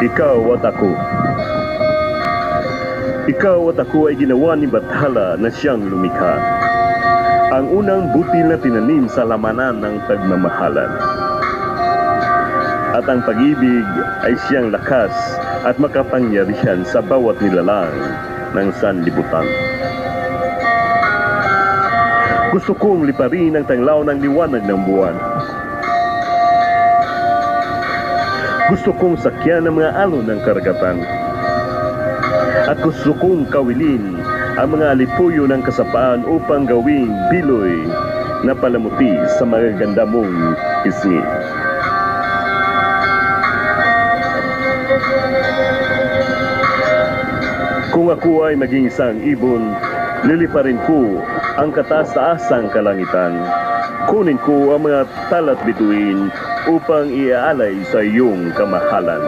Ikaw at ako. Ikaw at ako ay ginawa ni Bathala na siyang lumikha. Ang unang butil na tinanim sa lamanan ng pagmamahalan. At ang pag-ibig ay siyang lakas at makapangyarihan sa bawat nilalang ng sanlibutan. Gusto kong liparin ang tanglaw ng liwanag ng buwan. Gusto kong sakyan ang mga alon ng karagatan. At gusto kong kawilin ang mga alipuyo ng kasapaan upang gawing biloy na palamuti sa mga ganda mong pisngi. Kung ako ay maging isang ibon, liliparin ko ang kataas-taasang kalangitan. Kunin ko ang mga talat bituin upang iaalay sa iyong kamahalan.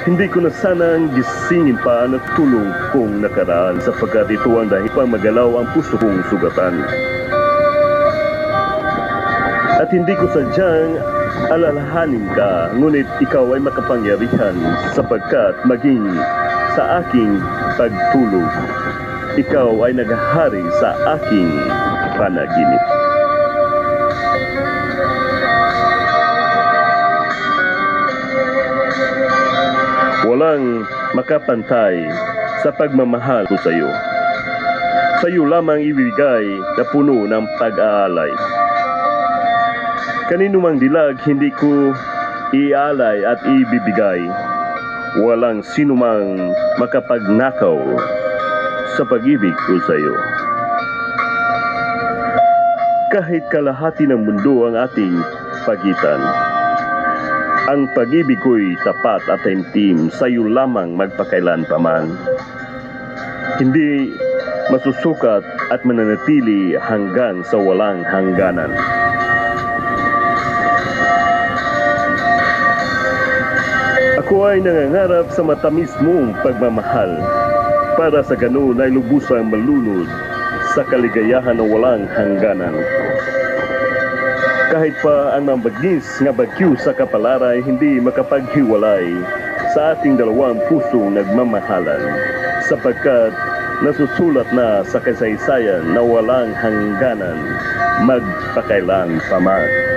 Hindi ko na sanang gisingin pa ang tulong kong nakaraan sapagkat ito ang dahil pang magalaw ang puso kong sugatan. At hindi ko sadyang alalahanin ka, ngunit ikaw ay makapangyarihan sapagkat maging sa aking pagtulog. Ikaw ay naghahari sa aking panaginip. Walang makapantay sa pagmamahal ko sa iyo. Sa iyo lamang ibigay na puno ng pag-aalay. Kanino mang dilag hindi ko iaalay at ibibigay. Walang sinumang makapagnakaw sa pag-ibig ko sa iyo. Kahit kalahati ng mundo ang ating pagitan, ang pag-ibig ko'y tapat at taimtim, sa iyo lamang magpakailan paman. Hindi masusukat at mananatili hanggang sa walang hangganan. Ako ay nangangarap sa matamis mong pagmamahal, para sa ganun ay lubusang malunod sa kaligayahan na walang hangganan. Kahit pa ang mambagis nga bagyo sa kapalaran hindi makapaghiwalay sa ating dalawang pusong nagmamahalan, sapagkat nasusulat na sa kasaysayan na walang hangganan magpakailan paman.